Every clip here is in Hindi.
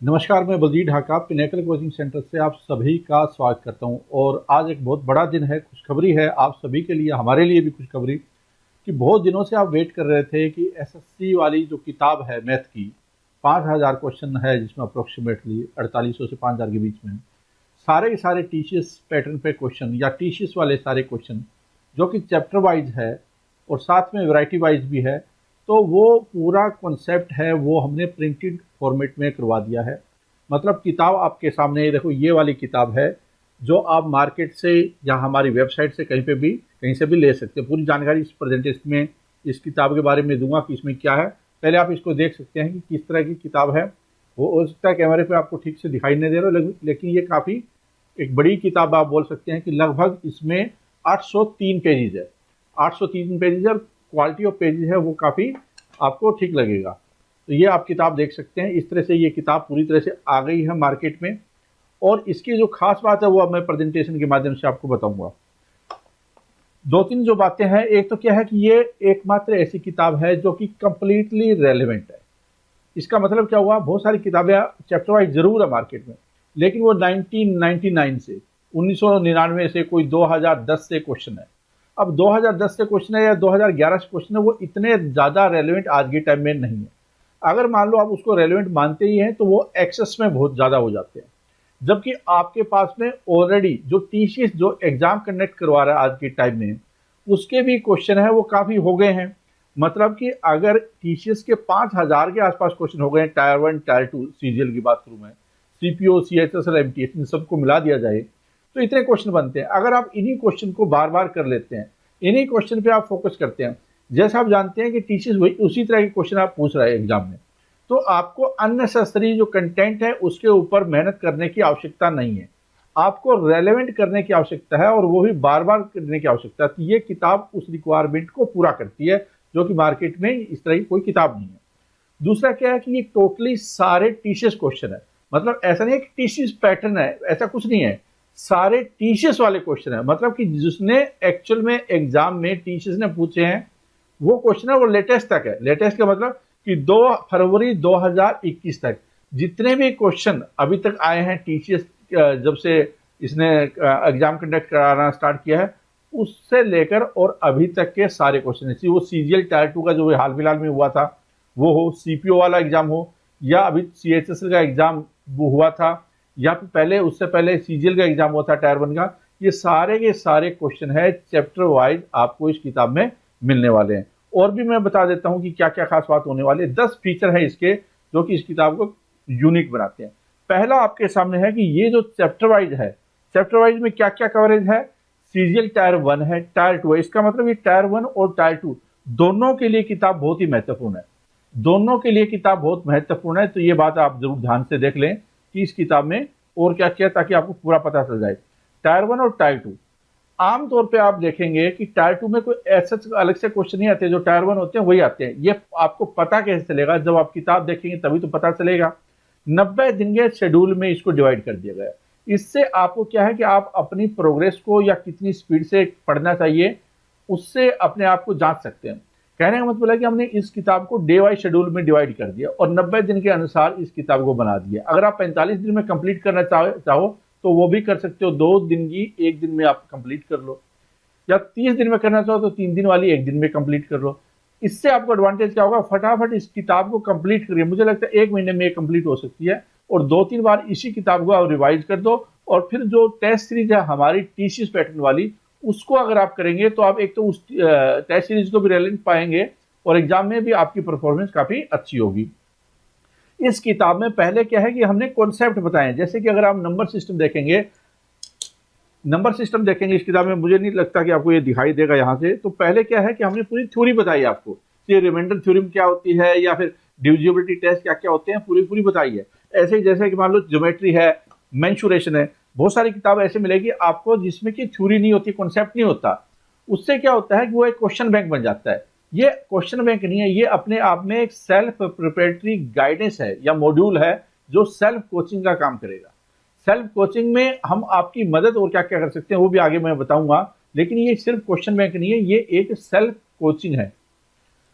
नमस्कार, मैं Baljeet Dhaka pinnacle coaching centre से आप सभी का स्वागत करता हूं। और आज एक बहुत बड़ा दिन है, खुशखबरी है आप सभी के लिए, हमारे लिए भी खुशखबरी कि बहुत दिनों से आप वेट कर रहे थे कि एसएससी वाली जो किताब है मैथ की 5000 क्वेश्चन है, जिसमें अप्रोक्सीमेटली 4800 से 5000 के बीच में सारे के सारे टीसीएस पैटर्न पे क्वेश्चन या टीसीएस वाले सारे क्वेश्चन जो कि चैप्टर वाइज है और साथ में वैरायटी वाइज भी है, तो वो पूरा कॉन्सेप्ट है वो हमने प्रिंटेड फॉर्मेट में करवा दिया है। मतलब किताब आपके सामने देखो, ये वाली किताब है जो आप मार्केट से या हमारी वेबसाइट से कहीं से भी ले सकते हैं। पूरी जानकारी इस प्रेजेंटेशन में इस किताब के बारे में दूंगा कि इसमें क्या है। पहले आप इसको देख सकते हैं कि किस तरह की किताब है। वो हो सकता है कैमरे पे आपको ठीक से दिखाई नहीं दे रहा, लेकिन ये काफ़ी एक बड़ी किताब आप बोल सकते हैं कि लगभग इसमें 803 पेजेज है। 803 पेजेज है, क्वालिटी ऑफ पेजेज है वो काफ़ी आपको ठीक लगेगा। तो ये आप किताब देख सकते हैं। इस तरह से ये किताब पूरी तरह से आ गई है मार्केट में, और इसकी जो खास बात है वो अब मैं प्रेजेंटेशन के माध्यम से आपको बताऊंगा। दो तीन जो बातें हैं, एक तो क्या है कि ये एकमात्र ऐसी किताब है जो कि कंप्लीटली रेलेवेंट है। इसका मतलब क्या हुआ, बहुत सारी किताबें चैप्टर वाइज जरूर है मार्केट में, लेकिन वो 1999 से 1999 से कोई 2010 से क्वेश्चन है। अब 2010 से क्वेश्चन है या 2011 से क्वेश्चन है, वो इतने ज़्यादा रेलेवेंट आज के टाइम में नहीं है। अगर मान लो आप उसको रेलेवेंट मानते ही हैं तो वो एक्सेस में बहुत ज़्यादा हो जाते हैं। जबकि आपके पास में ऑलरेडी जो टीसीएस जो एग्जाम कंडक्ट करवा रहा है आज के टाइम में, उसके भी क्वेश्चन है वो काफ़ी हो गए हैं। मतलब कि अगर टीसीएस के 5000 के आसपास क्वेश्चन हो गए, टायर 1 टायर 2 सीजीएल की बात करूँ मैं, सीपीओ सीएचएसएल एमटीएस इन सबको मिला दिया जाए तो इतने क्वेश्चन बनते हैं। अगर आप इन्हीं क्वेश्चन को बार बार कर लेते हैं, इन्हीं क्वेश्चन पे आप फोकस करते हैं, जैसा आप जानते हैं कि टीचर्स वही उसी तरह के क्वेश्चन आप पूछ रहे हैं एग्जाम में, तो आपको अननेसेसरी जो कंटेंट है उसके ऊपर मेहनत करने की आवश्यकता नहीं है। आपको रेलेवेंट करने की आवश्यकता है, और वो भी बार बार करने की आवश्यकता है। तो ये किताब उस रिक्वायरमेंट को पूरा करती है, जो कि मार्केट में इस तरह की कोई किताब नहीं है। दूसरा क्या है कि ये टोटली सारे टीसीएस क्वेश्चन है। मतलब ऐसा नहीं है कि टीसीएस पैटर्न है, ऐसा कुछ नहीं है। सारे टीसीएस वाले क्वेश्चन है, मतलब कि जिसने एक्चुअल में एग्जाम में टीसीएस ने पूछे हैं वो क्वेश्चन है, वो लेटेस्ट तक है। लेटेस्ट का मतलब कि 2 फरवरी 2021 तक जितने भी क्वेश्चन अभी तक आए हैं टीसीएस, जब से इसने एग्जाम कंडक्ट कराना स्टार्ट किया है उससे लेकर और अभी तक के सारे क्वेश्चन है। वो सीजीएल टायर 2 का जो हाल फिलहाल में हुआ था वो हो, सीपीओ वाला एग्जाम हो, या अभी सीएचएसएल का एग्जाम वो हुआ था, या फिर पहले उससे पहले सीजीएल का एग्जाम हुआ था टायर 1 का, ये सारे के सारे क्वेश्चन है चैप्टर वाइज आपको इस किताब में मिलने वाले हैं। और भी मैं बता देता हूं कि क्या क्या खास बात होने वाली है। 10 फीचर है इसके जो कि इस किताब को यूनिक बनाते हैं। पहला आपके सामने है कि ये जो चैप्टर वाइज है, चैप्टर वाइज में क्या क्या कवरेज है। सीजीएल टायर 1 है, टायर 2 है। इसका मतलब ये टायर 1 और टायर 2 दोनों के लिए किताब बहुत ही महत्वपूर्ण है। दोनों के लिए किताब बहुत महत्वपूर्ण है। तो ये बात आप जरूर ध्यान से देख लें कि इस किताब में और क्या क्या, ताकि आपको पूरा पता चल जाए। टायर 1 और टायर 2 आमतौर पे आप देखेंगे कि टायर 2 में कोई ऐसा अलग से क्वेश्चन नहीं आते, जो टायर 1 होते हैं वही आते हैं। ये आपको पता कैसे चलेगा, जब आप किताब देखेंगे तभी तो पता चलेगा। 90 दिन के शेड्यूल में इसको डिवाइड कर दिया गया। इससे आपको क्या है कि आप अपनी प्रोग्रेस को या कितनी स्पीड से पढ़ना चाहिए उससे अपने आप को जांच सकते हैं। कहने का मतलब है कि हमने इस किताब को डे वाइज शेड्यूल में डिवाइड कर दिया और 90 दिन के अनुसार इस किताब को बना दिया। अगर आप 45 दिन में कंप्लीट करना चाहो तो वो भी कर सकते हो। 2 दिन की 1 दिन में आप कंप्लीट कर लो, या 30 दिन में करना चाहो तो 3 दिन वाली 1 दिन में कंप्लीट कर लो। इससे आपको एडवांटेज क्या होगा, फटाफट इस किताब को कंप्लीट करिए। मुझे लगता है 1 महीने में ये कंप्लीट हो सकती है, और 2-3 बार इसी किताब को आप रिवाइज कर दो। और फिर जो टेस्ट सीरीज है हमारी टीसीएस पैटर्न वाली, उसको अगर आप करेंगे तो आप एक तो उस टेस्ट सीरीज को भी रेलेवेंट पाएंगे और एग्जाम में भी आपकी परफॉर्मेंस काफी अच्छी होगी। इस किताब में पहले क्या है कि हमने कॉन्सेप्ट बताए, जैसे कि अगर आप नंबर सिस्टम देखेंगे इस किताब में, मुझे नहीं लगता कि आपको ये दिखाई देगा यहाँ से। तो पहले क्या है कि हमने पूरी थ्योरी बताई आपको, ये रिमाइंडर थ्योरम क्या होती है या फिर डिविजिबिलिटी टेस्ट क्या क्या होते हैं, पूरी बताई है। ऐसे ही जैसे कि मान लो ज्योमेट्री है, मेंसुरेशन है, बहुत सारी किताब ऐसे मिलेगी आपको जिसमें कि थ्योरी नहीं होती, कॉन्सेप्ट नहीं होता। उससे क्या होता है कि वो एक क्वेश्चन बैंक बन जाता है। ये क्वेश्चन बैंक नहीं है, ये अपने आप में एक सेल्फ प्रिपरेटरी गाइडेंस है या मॉड्यूल है जो सेल्फ कोचिंग का काम करेगा। सेल्फ कोचिंग में हम आपकी मदद और क्या क्या कर सकते हैं वो भी आगे मैं बताऊंगा, लेकिन ये सिर्फ क्वेश्चन बैंक नहीं है, ये एक सेल्फ कोचिंग है।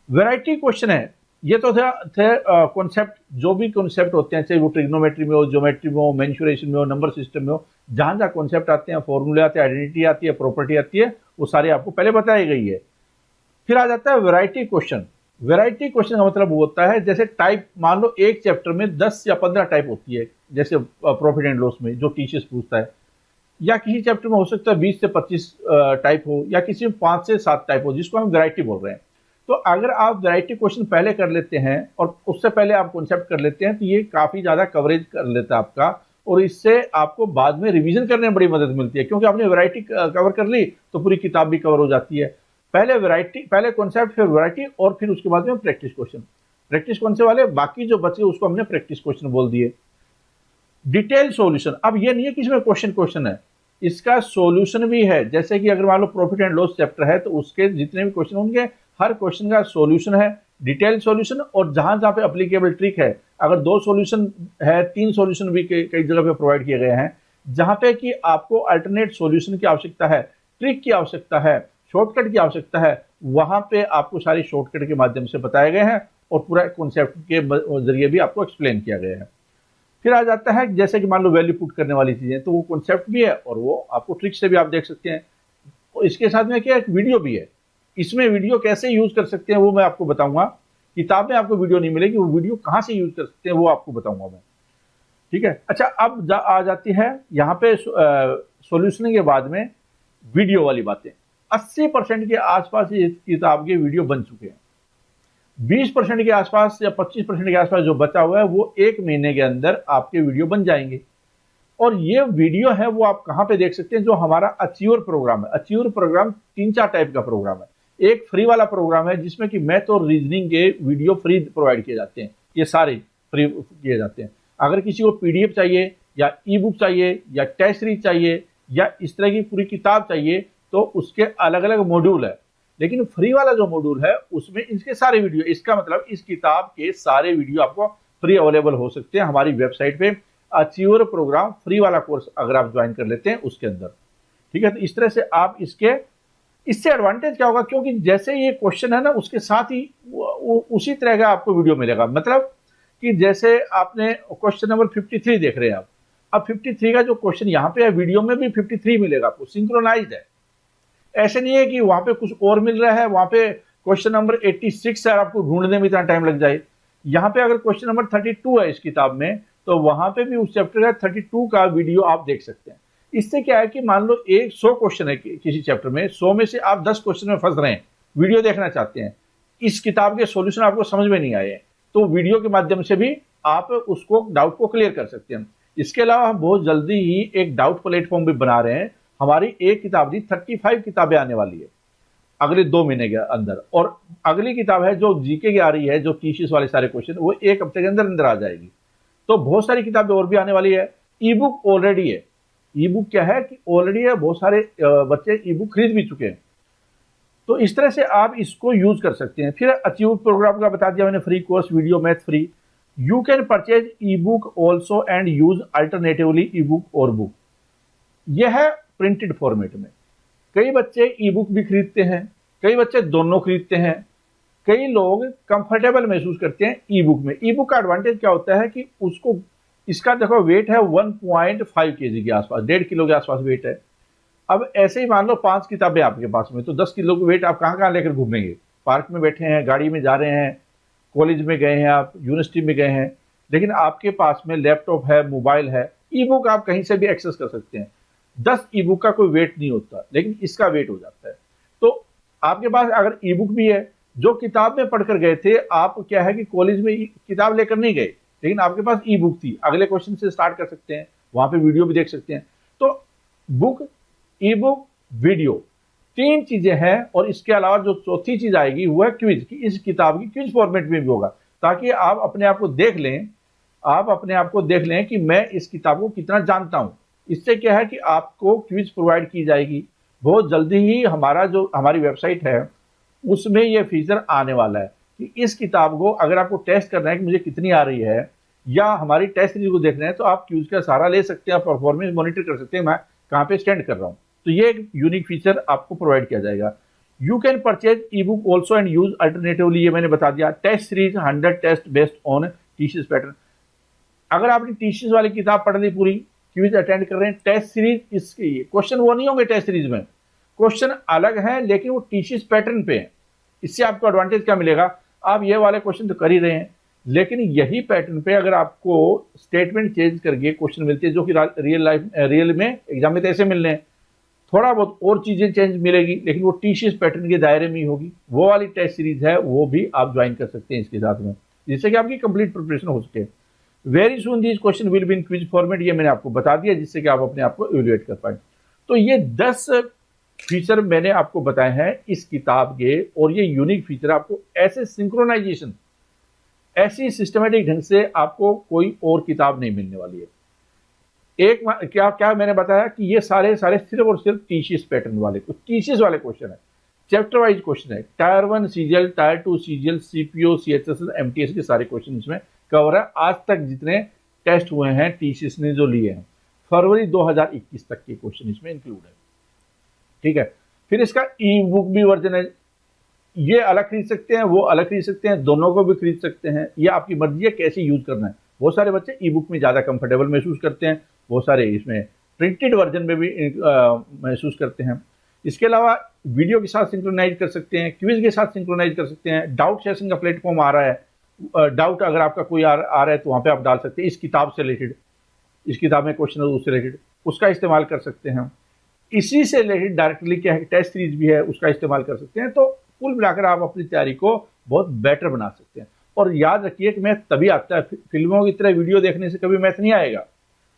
वैरायटी क्वेश्चन है, ये तो थे कॉन्सेप्ट, जो भी कॉन्सेप्ट होते हैं, चाहे वो ट्रिग्नोमेट्री में हो, ज्योमेट्री में हो, मेंसुरेशन में हो, नंबर सिस्टम में हो, जहां जहां कॉन्सेप्ट आते हैं, फॉर्मूले आते हैं, आइडेंटिटी आती है, प्रॉपर्टी आती है, वो सारी आपको पहले बताई गई है। फिर आ जाता है वैरायटी क्वेश्चन। वैरायटी क्वेश्चन का मतलब वो होता है, जैसे टाइप, मान लो एक चैप्टर में 10 या 15 टाइप होती है, जैसे प्रॉफिट एंड लॉस में जो टीचर्स पूछता है, या किसी चैप्टर में हो सकता है 20 से 25 टाइप हो, या किसी में 5 से 7 टाइप हो, जिसको हम वैरायटी बोल रहे हैं। तो अगर आप वैरायटी क्वेश्चन पहले कर लेते हैं और उससे पहले आप कॉन्सेप्ट कर लेते हैं, तो ये काफी ज्यादा कवरेज कर लेता है आपका, और इससे आपको बाद में रिवीजन करने में बड़ी मदद मिलती है, क्योंकि आपने वैरायटी कवर कर ली तो पूरी किताब भी कवर हो जाती है। पहले वैरायटी, पहले कॉन्सेप्ट, फिर वैरायटी, और फिर उसके बाद में प्रैक्टिस क्वेश्चन। प्रैक्टिस कौन से वाले, बाकी जो बचे उसको हमने प्रैक्टिस क्वेश्चन बोल दिए। डिटेल सॉल्यूशन, अब ये नहीं है कि इसमें क्वेश्चन क्वेश्चन है, इसका सॉल्यूशन भी है। जैसे कि अगर मान लो प्रॉफिट एंड लॉस चैप्टर है, तो उसके जितने भी क्वेश्चन होंगे, हर क्वेश्चन का सॉल्यूशन है, डिटेल सॉल्यूशन, और जहां जहां पे एप्लीकेबल ट्रिक है, अगर 2 सॉल्यूशन है, 3 सॉल्यूशन भी कई जगह पे प्रोवाइड किए गए हैं, जहां पे कि आपको अल्टरनेट सॉल्यूशन की आवश्यकता है, ट्रिक की आवश्यकता है, शॉर्टकट की आवश्यकता है, वहां पे आपको सारी शॉर्टकट के माध्यम से बताए गए हैं, और पूरा कॉन्सेप्ट के जरिए भी आपको एक्सप्लेन किया गया है। फिर आ जाता है, जैसे कि मान लो वैल्यू पुट करने वाली चीजें, तो वो कॉन्सेप्ट भी है और वो आपको ट्रिक से भी आप देख सकते हैं। और इसके साथ में क्या, एक वीडियो भी है। इसमें वीडियो कैसे यूज कर सकते हैं वो मैं आपको बताऊंगा। किताब में आपको वीडियो नहीं मिलेगी, वो वीडियो कहां से यूज कर सकते हैं वो आपको बताऊंगा मैं। ठीक है, अच्छा, अब आ जाती है यहाँ पे सॉल्यूशन के बाद में वीडियो वाली बातें। 80% के आसपास ये किताब के वीडियो बन चुके हैं। 20% के आसपास या 25% के आसपास जो बचा हुआ है, वो 1 महीने के अंदर आपके वीडियो बन जाएंगे। और ये वीडियो है वो आप कहां पे देख सकते हैं, जो हमारा अचीवर प्रोग्राम है। अचीवर प्रोग्राम 3-4 टाइप का प्रोग्राम है। एक फ्री वाला प्रोग्राम है, जिसमें कि मैथ और रीजनिंग के वीडियो फ्री प्रोवाइड किए जाते हैं, ये सारे फ्री किए जाते हैं। अगर किसी को पीडीएफ चाहिए, या ई बुक चाहिए, या टेस्ट सीरीज चाहिए, या इस तरह की पूरी किताब चाहिए, तो उसके अलग अलग मॉड्यूल है। लेकिन फ्री वाला जो मॉड्यूल है, उसमें इसके सारे वीडियो, इसका मतलब इस किताब के सारे वीडियो आपको फ्री अवेलेबल हो सकते हैं हमारी वेबसाइट पे। अचीवर प्रोग्राम फ्री वाला कोर्स अगर आप ज्वाइन कर लेते हैं उसके अंदर, ठीक है। तो इस तरह से आप इससे एडवांटेज क्या होगा, क्योंकि जैसे ये क्वेश्चन है ना, उसके साथ ही उसी तरह का आपको वीडियो मिलेगा। मतलब कि जैसे आपने क्वेश्चन नंबर 53 देख रहे हैं आप, अब 53 का जो क्वेश्चन यहाँ पे है, वीडियो में भी 53 मिलेगा आपको, सिंक्रोनाइज्ड है। ऐसे नहीं है कि वहां पे कुछ और मिल रहा है, वहां पे क्वेश्चन नंबर 86 है, आपको ढूंढने में इतना टाइम लग जाए। यहाँ पे अगर क्वेश्चन नंबर 32 है इस किताब में, तो वहां पे भी उस चैप्टर का 32 का वीडियो आप देख सकते हैं। इससे क्या है कि मान लो 100 क्वेश्चन है किसी चैप्टर में, 100 में से आप 10 क्वेश्चन में फंस रहे हैं, वीडियो देखना चाहते हैं, इस किताब के सॉल्यूशन आपको समझ में नहीं आए, तो वीडियो के माध्यम से भी आप उसको डाउट को क्लियर कर सकते हैं। इसके अलावा हम बहुत जल्दी ही एक डाउट प्लेटफॉर्म भी बना रहे हैं। हमारी एक किताब नहीं, 35 किताबें आने वाली है अगले 2 महीने के अंदर, और अगली किताब है जो जीके की आ रही है, जो टीसीएस वाले सारे क्वेश्चन, वो 1 हफ्ते के अंदर अंदर आ जाएगी। तो बहुत सारी किताबें और भी आने वाली है। ई बुक ऑलरेडी है। ई बुक क्या है कि ऑलरेडी है, बहुत सारे बच्चे ई बुक खरीद भी चुके हैं। तो इस तरह से आप इसको यूज कर सकते हैं। फिर अचीव प्रोग्राम का बता दिया मैंने, free course, video math free. You can purchase e book also and use alternatively E book और बुक। यह है प्रिंटेड फॉर्मेट में। कई बच्चे ई बुक भी खरीदते हैं, कई बच्चे दोनों खरीदते हैं, कई लोग कंफर्टेबल महसूस करते हैं ई बुक में। ई बुक का एडवांटेज क्या होता है कि उसको, इसका देखो वेट है 1.5 kg के आसपास, 1.5 किलो के आसपास वेट है। अब ऐसे ही मान लो 5 किताबें आपके पास में, तो 10 किलो का वेट आप कहाँ कहाँ लेकर घूमेंगे। पार्क में बैठे हैं, गाड़ी में जा रहे हैं, कॉलेज में गए हैं, आप यूनिवर्सिटी में गए हैं, लेकिन आपके पास में लैपटॉप है, मोबाइल है, ई बुक आप कहीं से भी एक्सेस कर सकते हैं। 10 ई बुक का कोई वेट नहीं होता, लेकिन इसका वेट हो जाता है। तो आपके पास अगर ई बुक भी है, जो किताब में पढ़कर गए थे, आप क्या है कि कॉलेज में किताब लेकर नहीं गए, लेकिन आपके पास ई बुक थी, अगले क्वेश्चन से स्टार्ट कर सकते हैं, वहां पे वीडियो भी देख सकते हैं। तो बुक, ई बुक, वीडियो, 3 चीजें हैं। और इसके अलावा जो चौथी चीज आएगी वो है क्विज, कि इस किताब की क्विज फॉर्मेट में भी होगा, ताकि आप अपने आप को देख लें, आप अपने आप को देख लें कि मैं इस किताब को कितना जानता हूं। इससे क्या है कि आपको क्विज प्रोवाइड की जाएगी। बहुत जल्दी ही हमारी वेबसाइट है उसमें यह फीचर आने वाला है कि इस किताब को अगर आपको टेस्ट करना है कि मुझे कितनी आ रही है, या हमारी टेस्ट सीरीज को देखना है, तो आप क्विज का सहारा ले सकते हैं, परफॉर्मेंस मॉनिटर कर सकते हैं, मैं कहाँ पे स्टैंड कर रहा हूँ। तो ये एक यूनिक फीचर आपको प्रोवाइड किया जाएगा। You can purchase e book also and use alternatively, ये मैंने बता दिया। Test series 100 test based on TCS pattern. अगर आपने टीसीएस वाली किताब पढ़ ली पूरी, क्विज अटेंड कर रहे हैं, टेस्ट सीरीज इसके क्वेश्चन वो नहीं होंगे टेस्ट सीरीज में, क्वेश्चन अलग है लेकिन वो टीसीएस पैटर्न पे है। इससे आपको एडवांटेज क्या मिलेगा, आप ये वाले क्वेश्चन तो कर ही रहे हैं, लेकिन यही पैटर्न पे अगर आपको स्टेटमेंट चेंज करके क्वेश्चन मिलते हैं, जो कि रियल में एग्जाम में तो ऐसे मिलने हैं, थोड़ा बहुत और चीजें चेंज मिलेगी, लेकिन वो टीसीएस पैटर्न के दायरे में ही होगी। वो वाली टेस्ट सीरीज है, वो भी आप ज्वाइन कर सकते हैं इसके साथ में, जिससे कि आपकी कंप्लीट प्रिपरेशन हो सके। Very soon this question will be in quiz format, ये मैंने आपको बता दिया, जिससे कि आप अपने आप को इवेल्युएट कर पाए। तो ये 10 फीचर मैंने आपको बताए हैं इस किताब के, और ये यूनिक फीचर आपको ऐसे सिंक्रोनाइजेशन, ऐसी सिस्टमेटिक ढंग से आपको कोई और किताब नहीं मिलने वाली है। एक क्या क्या मैंने बताया कि ये सारे सिर्फ और सिर्फ टीसीएस पैटर्न वाले, टीसीएस वाले क्वेश्चन है, चैप्टर वाइज क्वेश्चन है। Tyre 1 CGL, tyre 2 CGL, CPO, CHSL, MTS के सारे क्वेश्चन इसमें कवर है। आज तक जितने टेस्ट हुए हैं टीसीएस ने जो लिए हैं, फरवरी 2021 तक के क्वेश्चन इसमें इंक्लूड है। ठीक है, फिर इसका ई बुक भी वर्जन है, ये अलग खरीद सकते हैं, वो अलग खरीद सकते हैं, दोनों को भी खरीद सकते हैं, ये आपकी मर्जी है कैसे यूज करना है। बहुत सारे बच्चे ई बुक में ज्यादा कंफर्टेबल महसूस करते हैं, बहुत सारे इसमें प्रिंटेड वर्जन में भी महसूस करते हैं। इसके अलावा वीडियो के साथ सिंक्रोनाइज कर सकते हैं, क्विज के साथ सिंक्रोनाइज कर सकते हैं। डाउट सेशन का प्लेटफॉर्म आ रहा है, डाउट अगर आपका कोई आ रहा है तो वहां पे आप डाल सकते हैं, इस किताब से रिलेटेड, इस किताब में क्वेश्चन है उससे रिलेटेड, उसका इस्तेमाल कर सकते हैं। इसी से रिलेटेड डायरेक्टली क्या है, टेस्ट सीरीज भी है, उसका इस्तेमाल कर सकते हैं। तो कुल मिलाकर आप अपनी तैयारी को बहुत बेटर बना सकते हैं। और याद रखिए कि मैथ तभी आता है, फिल्मों की तरह वीडियो देखने से कभी मैथ नहीं आएगा।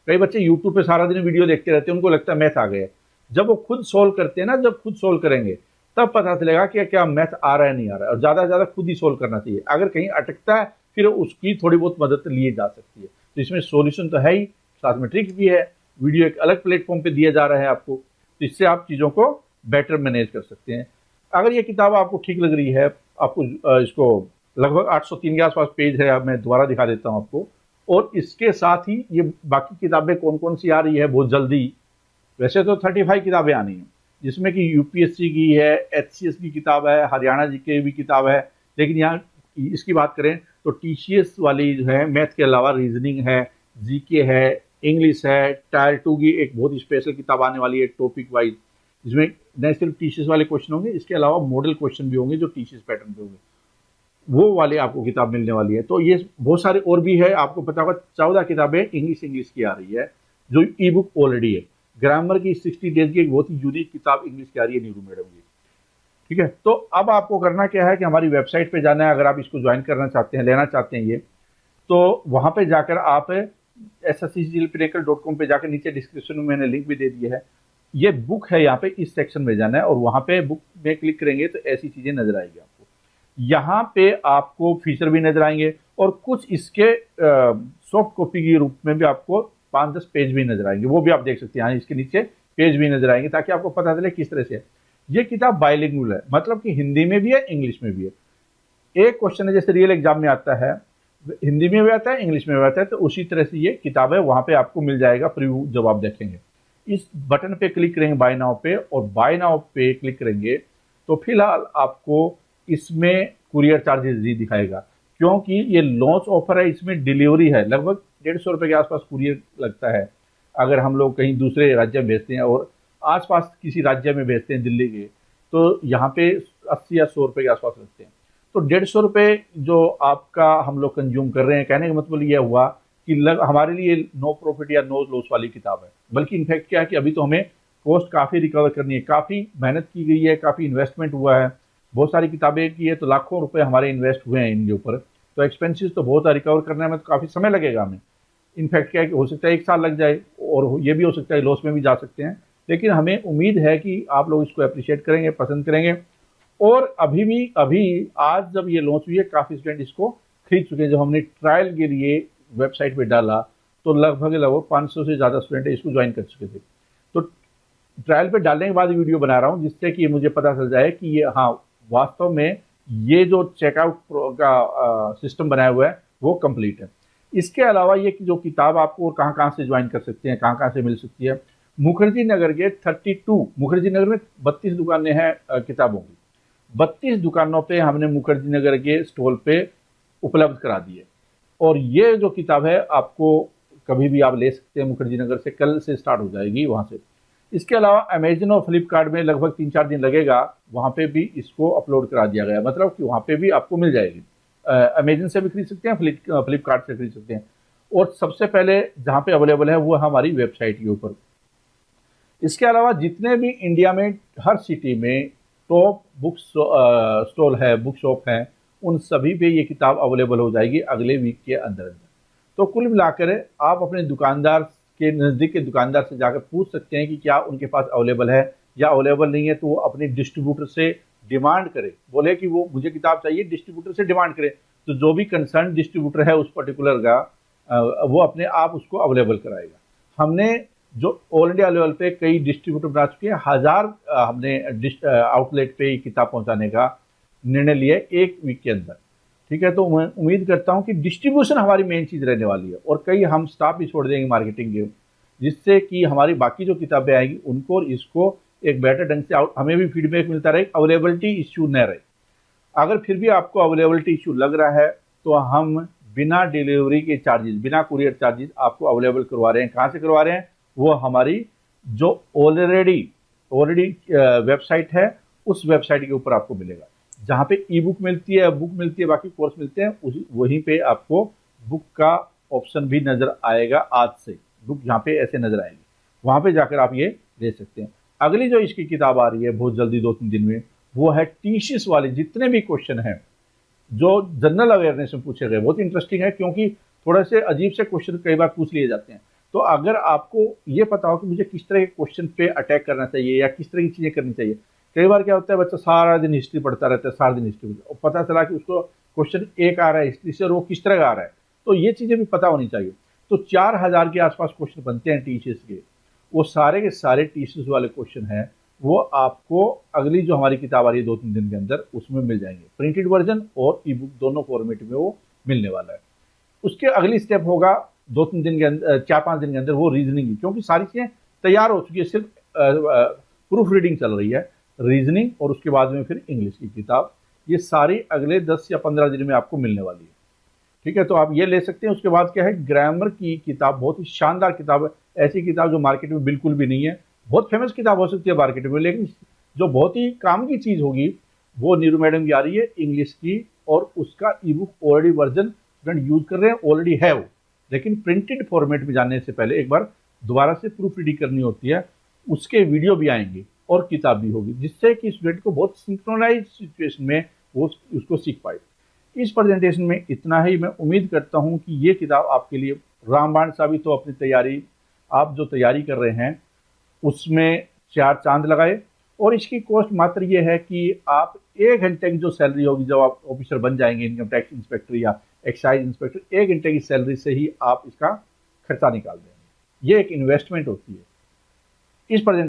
कई बच्चे यूट्यूब पे सारा दिन वीडियो देखते रहते हैं, उनको लगता है मैथ आ गया। जब वो खुद सोल्व करते हैं ना, जब खुद सोल्व करेंगे तब पता चलेगा कि क्या मैथ आ रहा है नहीं आ रहा है, और ज्यादा से ज्यादा खुद ही सोल्व करना चाहिए। अगर कहीं अटकता है फिर उसकी थोड़ी बहुत मदद ली जा सकती है। तो इसमें सॉल्यूशन तो है ही, साथ में ट्रिक भी है, वीडियो एक अलग प्लेटफॉर्म पे दिया जा रहा है आपको, तो इससे आप चीजों को बेटर मैनेज कर सकते हैं। अगर ये किताब आपको ठीक लग रही है, आपको इसको लगभग 803 के आसपास पेज है, अब मैं दोबारा दिखा देता हूँ आपको। और इसके साथ ही ये बाकी किताबें कौन कौन सी आ रही है बहुत जल्दी, वैसे तो 35 किताबें आनी हैं, जिसमें कि यूपीएससी की है, एचसीएस की किताब है, हरियाणा जीके भी किताब है। लेकिन यहाँ इसकी बात करें तो टीसीएस वाली जो है, मैथ के अलावा रीजनिंग है, जीके है, इंग्लिश है, टायर 2 की एक बहुत स्पेशल किताब आने वाली है टॉपिक वाइज, जिसमें न सिर्फ टीसीएस वाले क्वेश्चन होंगे, इसके अलावा मॉडल क्वेश्चन भी होंगे जो टीसीएस पैटर्न पे होंगे, वो वाले आपको किताब मिलने वाली है। तो ये बहुत सारे और भी है, आपको पता होगा 14 किताबें इंग्लिश की आ रही है, जो ई बुक ऑलरेडी है। ग्रामर की 60 डेज की एक बहुत ही यूनिक किताब इंग्लिश की आ रही है नीरू मैडम की। ठीक है, तो अब आपको करना क्या है कि हमारी वेबसाइट पे जाना है, अगर आप इसको ज्वाइन करना चाहते हैं, लेना चाहते हैं ये, तो वहां पे जाकर आप sscgilpinnacle.com पे जाकर, नीचे डिस्क्रिप्शन में मैंने लिंक भी दे दिया है, ये बुक है, यहाँ पे इस सेक्शन में जाना है और वहां पे बुक में क्लिक करेंगे तो ऐसी चीजें नजर आएगी आपको। यहाँ पे आपको फीचर भी नजर आएंगे और कुछ इसके सॉफ्ट कॉपी के रूप में भी आपको 5-10 पेज भी नजर आएंगे, वो भी आप देख सकते हैं। इसके नीचे पेज भी नजर आएंगे ताकि आपको पता चले किस तरह से है। ये किताब बाइलिंगुअल है, मतलब कि हिंदी में भी है, इंग्लिश में भी है। एक क्वेश्चन है जैसे रियल एग्जाम में आता है, हिंदी में भी आता है, इंग्लिश में भी आता है, तो उसी तरह से ये किताब है, वहां पे आपको मिल जाएगा प्रीव्यू जब आप देखेंगे। इस बटन पे क्लिक करेंगे बाय नाउ पे, और बाय नाउ पे क्लिक करेंगे तो फिलहाल आपको इसमें कुरियर चार्जेस ही दिखाएगा, क्योंकि ये लॉन्च ऑफर है, इसमें डिलीवरी है, लगभग 150 रुपए के आसपास कुरियर लगता है अगर हम लोग कहीं दूसरे राज्य में भेजते हैं और आसपास किसी राज्य में भेजते हैं दिल्ली के, तो यहाँ पे 80 या 100 रुपए के आसपास लगते हैं। तो 150 रुपए जो आपका हम लोग कंज्यूम कर रहे हैं, कहने का मतलब ये हुआ कि हमारे लिए नो प्रॉफिट या नो लॉस वाली किताब है, बल्कि इनफैक्ट क्या है कि अभी तो हमें कॉस्ट काफ़ी रिकवर करनी है, काफ़ी मेहनत की गई है, काफ़ी इन्वेस्टमेंट हुआ है, बहुत सारी किताबें की है, तो लाखों रुपए हमारे इन्वेस्ट हुए हैं इनके ऊपर, तो एक्सपेंसेस तो बहुत है, रिकवर करने में तो काफ़ी समय लगेगा हमें। इनफैक्ट क्या है कि हो सकता है 1 साल लग जाए, और ये भी हो सकता है लॉस में भी जा सकते हैं, लेकिन हमें उम्मीद है कि आप लोग इसको अप्रिशिएट करेंगे, पसंद करेंगे। और अभी आज जब ये लॉन्च हुई है, काफ़ी स्टूडेंट इसको खरीद चुके हैं। जब हमने ट्रायल के लिए वेबसाइट पे डाला तो लगभग 500 से ज़्यादा स्टूडेंट इसको ज्वाइन कर चुके थे। तो ट्रायल पे डालने के बाद वीडियो बना रहा हूँ, जिससे कि मुझे पता चल जाए कि ये हाँ वास्तव में ये जो चेकआउट का सिस्टम बनाया हुआ है वो कंप्लीट है। इसके अलावा ये जो किताब आपको कहाँ कहाँ से ज्वाइन कर सकते हैं, कहाँ कहाँ से मिल सकती है, मुखर्जी नगर के 32 मुखर्जी नगर में 32 दुकानें हैं किताबों की, 32 दुकानों पे हमने मुखर्जी नगर के स्टॉल पे उपलब्ध करा दी है। और ये जो किताब है आपको कभी भी आप ले सकते हैं मुखर्जी नगर से, कल से स्टार्ट हो जाएगी वहाँ से। इसके अलावा अमेजन और फ्लिपकार्ट में लगभग 3-4 दिन लगेगा, वहाँ पे भी इसको अपलोड करा दिया गया, मतलब कि वहाँ पे भी आपको मिल जाएगी। अमेजन से भी खरीद सकते हैं, फ्लिपकार्ट से खरीद सकते हैं। और सबसे पहले जहाँ पे अवेलेबल है वो हमारी वेबसाइट के ऊपर। इसके अलावा जितने भी इंडिया में हर सिटी में टॉप बुक स्टॉल है, बुक शॉप है, उन सभी पे ये किताब अवेलेबल हो जाएगी अगले वीक के अंदर अंदर। तो कुल मिलाकर आप अपने दुकानदार के नज़दीक के दुकानदार से जाकर पूछ सकते हैं कि क्या उनके पास अवेलेबल है, या अवेलेबल नहीं है तो वो अपने डिस्ट्रीब्यूटर से डिमांड करे, बोले कि वो मुझे किताब चाहिए, डिस्ट्रीब्यूटर से डिमांड करे। तो जो भी कंसर्न डिस्ट्रीब्यूटर है उस पर्टिकुलर का वो अपने आप उसको अवेलेबल कराएगा। हमने जो ऑल इंडिया लेवल पे कई डिस्ट्रीब्यूटर बना चुके हैं, 1000 हमने आउटलेट पे किताब पहुंचाने का निर्णय लिया है एक वीक के अंदर। ठीक है, तो मैं उम्मीद करता हूं कि डिस्ट्रीब्यूशन हमारी मेन चीज़ रहने वाली है, और कई हम स्टाफ भी छोड़ देंगे मार्केटिंग के, जिससे कि हमारी बाकी जो किताबें आएंगी उनको और इसको एक बेटर ढंग से हमें भी फीडबैक मिलता रहे, अवेलेबिलिटी इश्यू न रहे। अगर फिर भी आपको अवेलेबिलिटी इशू लग रहा है तो हम बिना डिलीवरी के चार्जेस, बिना कुरियर चार्जेस आपको अवेलेबल करवा रहे हैं। कहाँ से करवा रहे हैं? वो हमारी जो ऑलरेडी वेबसाइट है उस वेबसाइट के ऊपर आपको मिलेगा, जहाँ पे ई बुक मिलती है, बुक मिलती है, बाकी कोर्स मिलते हैं, वहीं पे आपको बुक का ऑप्शन भी नजर आएगा। आज से बुक जहाँ पे ऐसे नजर आएगी, वहाँ पे जाकर आप ये ले सकते हैं। अगली जो इसकी किताब आ रही है बहुत जल्दी 2-3 दिन में, वो है टीसीएस वाले जितने भी क्वेश्चन हैं जो जनरल अवेयरनेस में पूछे गए। बहुत इंटरेस्टिंग है क्योंकि थोड़े से अजीब से क्वेश्चन कई बार पूछ लिए जाते हैं। तो अगर आपको ये पता हो कि मुझे किस तरह के क्वेश्चन पे अटैक करना चाहिए या किस तरह की चीज़ें करनी चाहिए, कई बार क्या होता है बच्चा सारा दिन हिस्ट्री पढ़ता रहता है, सारा दिन हिस्ट्री, और पता चला कि उसको क्वेश्चन एक आ रहा है हिस्ट्री से और वो किस तरह का आ रहा है, तो ये चीज़ें भी पता होनी चाहिए। तो 4000 के आसपास क्वेश्चन बनते हैं टीसीएस के, वो सारे के सारे टीसीएस वाले क्वेश्चन हैं, वो आपको अगली जो हमारी किताब आ रही है 2-3 दिन के अंदर उसमें मिल जाएंगे। प्रिंटेड वर्जन और ई बुक दोनों फॉर्मेट में वो मिलने वाला है। उसके अगली स्टेप होगा 2-3 दिन के अंदर, 4-5 दिन के अंदर, वो रीजनिंग की, क्योंकि सारी चीज़ें तैयार हो चुकी है, सिर्फ प्रूफ रीडिंग चल रही है, रीजनिंग और उसके बाद में फिर इंग्लिश की किताब। ये सारी अगले 10 या 15 दिन में आपको मिलने वाली है। ठीक है, तो आप ये ले सकते हैं। उसके बाद क्या है, ग्रामर की किताब, बहुत ही शानदार किताब है, ऐसी किताब जो मार्केट में बिल्कुल भी नहीं है। बहुत फेमस किताब हो सकती है मार्केट में, लेकिन जो बहुत ही काम की चीज़ होगी वो नीरू मैडम की आ रही है इंग्लिश की, और उसका ई बुक ऑलरेडी वर्जन यूज कर रहे हैं, ऑलरेडी है वो, लेकिन प्रिंटेड फॉर्मेट में जाने से पहले एक बार दोबारा से प्रूफ रीडिंग करनी होती है। उसके वीडियो भी आएंगे और किताब भी होगी, जिससे कि स्टूडेंट को बहुत सिंक्रोनाइज सिचुएशन में वो उसको सीख पाए। इस प्रेजेंटेशन में इतना ही। मैं उम्मीद करता हूं कि ये किताब आपके लिए रामबाण साबित हो। अपनी तैयारी, आप जो तैयारी कर रहे हैं उसमें 4 चांद लगाए। और इसकी कॉस्ट मात्र ये है कि आप 1 घंटे की जो सैलरी होगी, जब आप ऑफिसर बन जाएंगे, इनकम टैक्स इंस्पेक्टर या एक्साइज इंस्पेक्टर, 1 घंटे की सैलरी से ही आप इसका खर्चा निकाल देंगे। ये एक इन्वेस्टमेंट होती है। इस